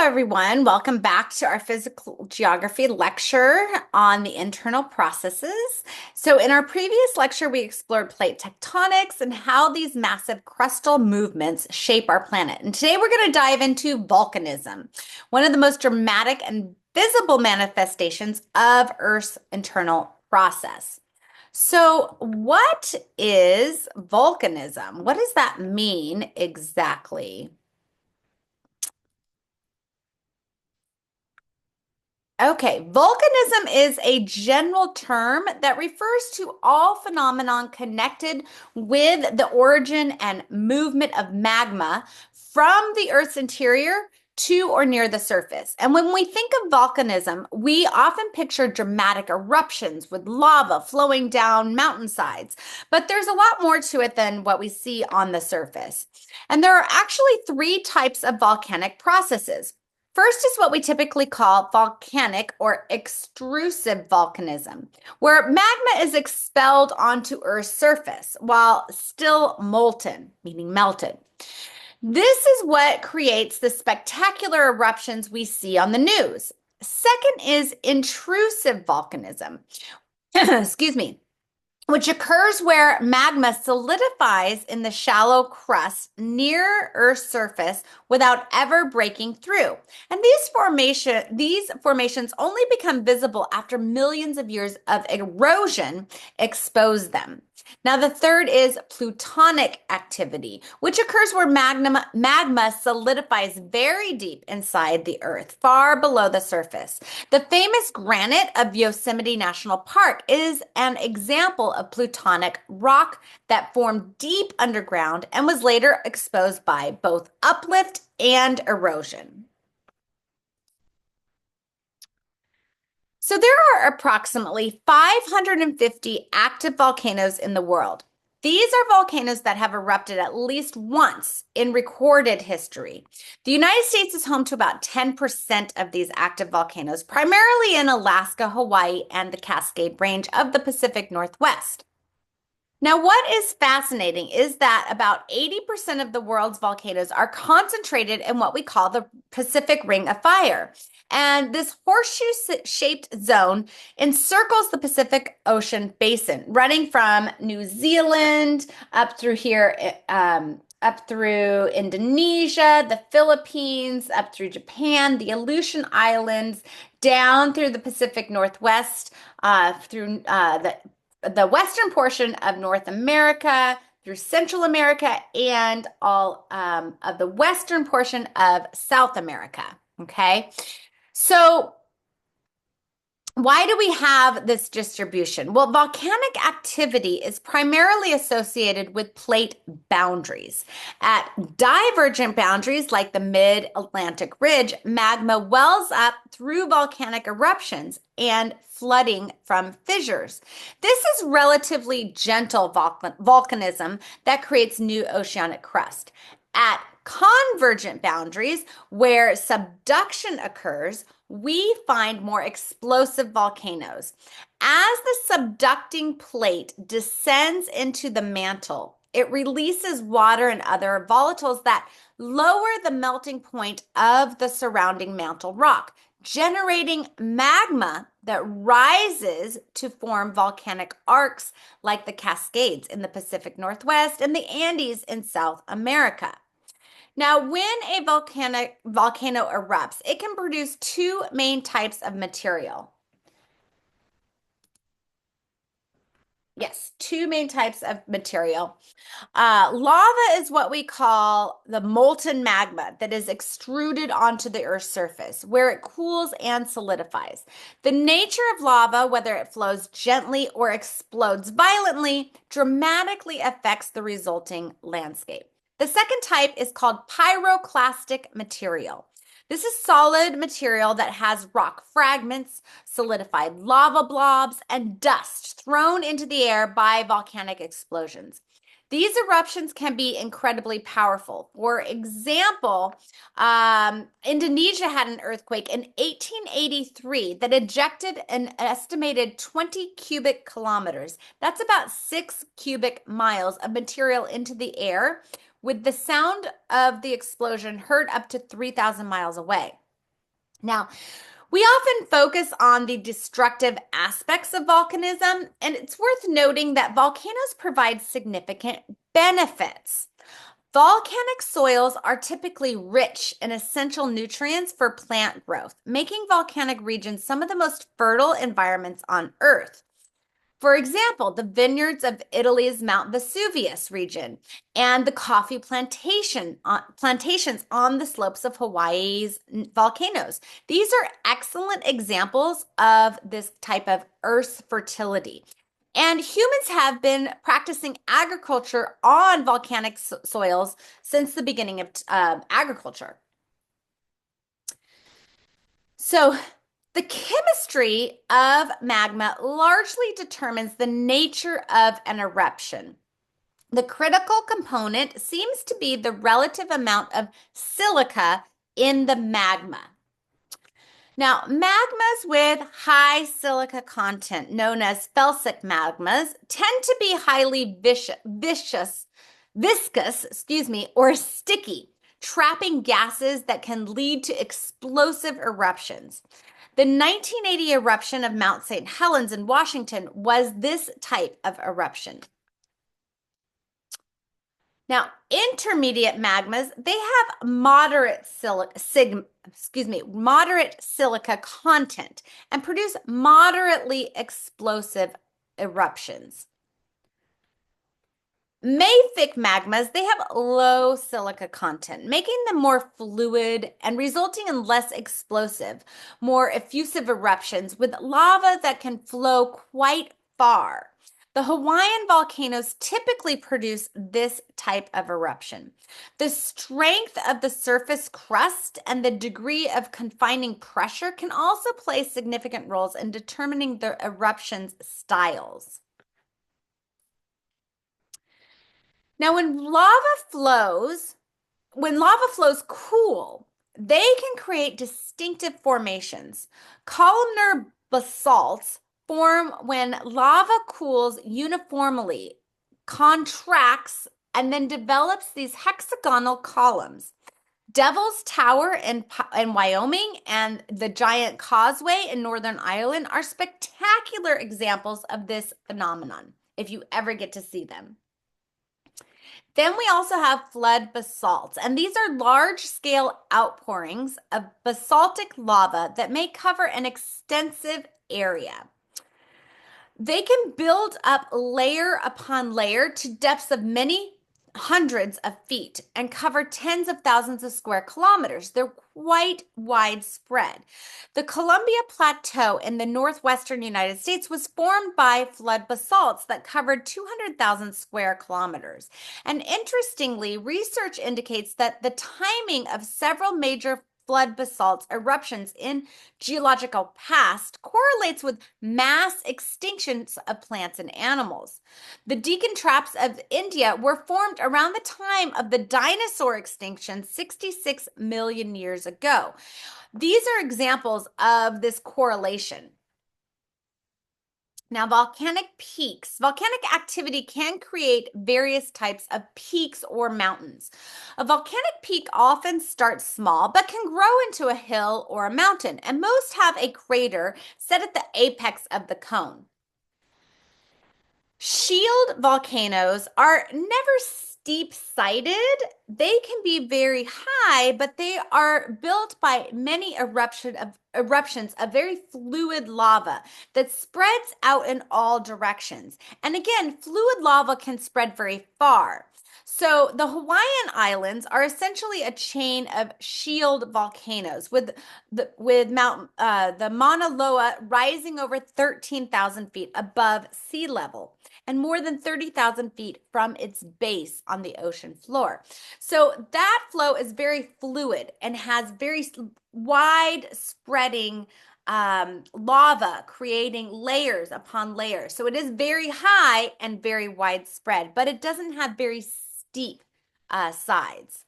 everyone. Welcome back to our physical geography lecture on the internal processes. So in our previous lecture, we explored plate tectonics and how these massive crustal movements shape our planet. And today we're going to dive into volcanism, one of the most dramatic and visible manifestations of Earth's internal process. So what is volcanism? What does that mean exactly? Okay, volcanism is a general term that refers to all phenomenon connected with the origin and movement of magma from the Earth's interior to or near the surface. And when we think of volcanism, we often picture dramatic eruptions with lava flowing down mountainsides. But there's a lot more to it than what we see on the surface. And there are actually three types of volcanic processes. First is what we typically call volcanic or extrusive volcanism, where magma is expelled onto Earth's surface while still molten, meaning melted. This is what creates the spectacular eruptions we see on the news. Second is intrusive volcanism. Excuse me, which occurs where magma solidifies in the shallow crust near Earth's surface without ever breaking through. And these formations only become visible after millions of years of erosion expose them. Now, the third is plutonic activity, which occurs where magma solidifies very deep inside the earth, far below the surface. The famous granite of Yosemite National Park is an example of plutonic rock that formed deep underground and was later exposed by both uplift and erosion. So there are approximately 550 active volcanoes in the world. These are volcanoes that have erupted at least once in recorded history. The United States is home to about 10% of these active volcanoes, primarily in Alaska, Hawaii, and the Cascade Range of the Pacific Northwest. Now, what is fascinating is that about 80% of the world's volcanoes are concentrated in what we call the Pacific Ring of Fire. And this horseshoe-shaped zone encircles the Pacific Ocean basin, running from New Zealand up through here, up through Indonesia, the Philippines, up through Japan, the Aleutian Islands, down through the Pacific Northwest, through the western portion of North America, through Central America, and all of the western portion of South America. Okay, so why do we have this distribution? Well, volcanic activity is primarily associated with plate boundaries. At divergent boundaries like the Mid-Atlantic Ridge, magma wells up through volcanic eruptions and flooding from fissures. This is relatively gentle volcanism that creates new oceanic crust. At convergent boundaries, where subduction occurs, we find more explosive volcanoes. As the subducting plate descends into the mantle, it releases water and other volatiles that lower the melting point of the surrounding mantle rock, generating magma that rises to form volcanic arcs like the Cascades in the Pacific Northwest and the Andes in South America. Now, when a volcano erupts, it can produce two main types of material. Yes, two main types of material. Lava is what we call the molten magma that is extruded onto the Earth's surface, where it cools and solidifies. The nature of lava, whether it flows gently or explodes violently, dramatically affects the resulting landscape. The second type is called pyroclastic material. This is solid material that has rock fragments, solidified lava blobs, and dust thrown into the air by volcanic explosions. These eruptions can be incredibly powerful. For example, Indonesia had an earthquake in 1883 that ejected an estimated 20 cubic kilometers. That's about 6 cubic miles of material into the air, with the sound of the explosion heard up to 3,000 miles away. Now, we often focus on the destructive aspects of volcanism, and it's worth noting that volcanoes provide significant benefits. Volcanic soils are typically rich in essential nutrients for plant growth, making volcanic regions some of the most fertile environments on Earth. For example, the vineyards of Italy's Mount Vesuvius region and the coffee plantations on the slopes of Hawaii's volcanoes. These are excellent examples of this type of Earth's fertility. And humans have been practicing agriculture on volcanic soils since the beginning of agriculture. So, the chemistry of magma largely determines the nature of an eruption. The critical component seems to be the relative amount of silica in the magma. Now, magmas with high silica content, known as felsic magmas, tend to be highly viscous, or sticky, trapping gases that can lead to explosive eruptions. The 1980 eruption of Mount St. Helens in Washington was this type of eruption. Now, intermediate magmas, they have moderate silica content and produce moderately explosive eruptions. Mafic magmas, they have low silica content, making them more fluid and resulting in less explosive, more effusive eruptions with lava that can flow quite far. The Hawaiian volcanoes typically produce this type of eruption. The strength of the surface crust and the degree of confining pressure can also play significant roles in determining the eruption's styles. Now, when lava flows cool, they can create distinctive formations. Columnar basalts form when lava cools uniformly, contracts, and then develops these hexagonal columns. Devil's Tower in Wyoming and the Giant Causeway in Northern Ireland are spectacular examples of this phenomenon, if you ever get to see them. Then we also have flood basalts, and these are large-scale outpourings of basaltic lava that may cover an extensive area. They can build up layer upon layer to depths of many hundreds of feet and cover tens of thousands of square kilometers. They're quite widespread. The Columbia Plateau in the northwestern United States was formed by flood basalts that covered 200,000 square kilometers. And interestingly, research indicates that the timing of several major flood basalts eruptions in geological past correlates with mass extinctions of plants and animals. The Deccan Traps of India were formed around the time of the dinosaur extinction 66 million years ago. These are examples of this correlation. Now, volcanic peaks. Volcanic activity can create various types of peaks or mountains. A volcanic peak often starts small, but can grow into a hill or a mountain, and most have a crater set at the apex of the cone. Shield volcanoes are never steep-sided. They can be very high, but they are built by many eruptions of very fluid lava that spreads out in all directions. And again, fluid lava can spread very far. So the Hawaiian Islands are essentially a chain of shield volcanoes with the Mauna Loa rising over 13,000 feet above sea level and more than 30,000 feet from its base on the ocean floor. So that flow is very fluid and has very wide spreading lava, creating layers upon layers. So it is very high and very widespread, but it doesn't have very steep sides.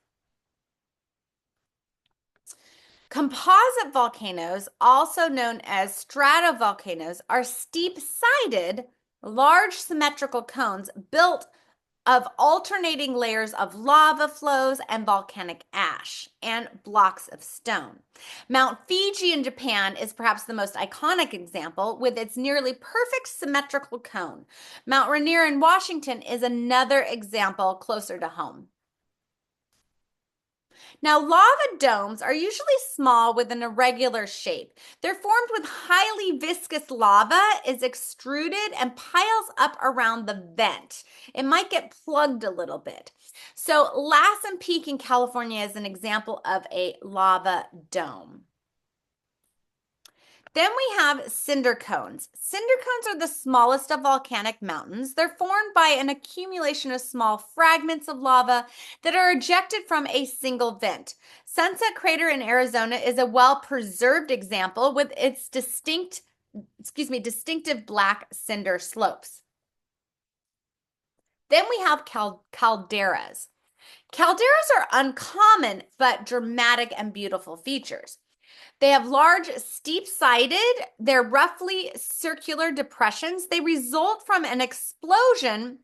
Composite volcanoes, also known as stratovolcanoes, are steep-sided, large symmetrical cones built of alternating layers of lava flows and volcanic ash and blocks of stone. Mount Fuji in Japan is perhaps the most iconic example with its nearly perfect symmetrical cone. Mount Rainier in Washington is another example closer to home. Now, lava domes are usually small with an irregular shape. They're formed when highly viscous lava is extruded and piles up around the vent. It might get plugged a little bit. So, Lassen Peak in California is an example of a lava dome. Then we have cinder cones. Cinder cones are the smallest of volcanic mountains. They're formed by an accumulation of small fragments of lava that are ejected from a single vent. Sunset Crater in Arizona is a well-preserved example with its distinctive black cinder slopes. Then we have calderas. Calderas are uncommon but dramatic and beautiful features. They have large, steep-sided, they're roughly circular depressions. They result from an explosion.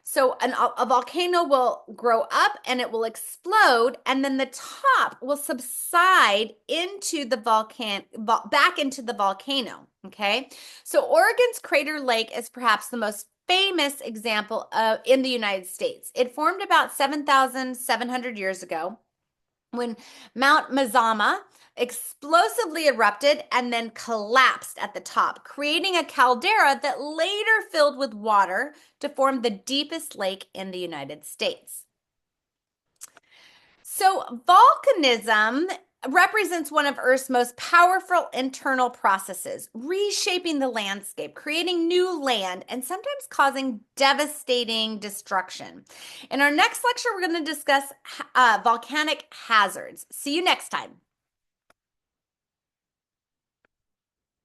So a volcano will grow up and it will explode, and then the top will subside into the back into the volcano, okay? So Oregon's Crater Lake is perhaps the most famous example in the United States. It formed about 7,700 years ago when Mount Mazama explosively erupted and then collapsed at the top, creating a caldera that later filled with water to form the deepest lake in the United States. So volcanism represents one of Earth's most powerful internal processes, reshaping the landscape, creating new land, and sometimes causing devastating destruction. In our next lecture, we're going to discuss volcanic hazards. See you next time.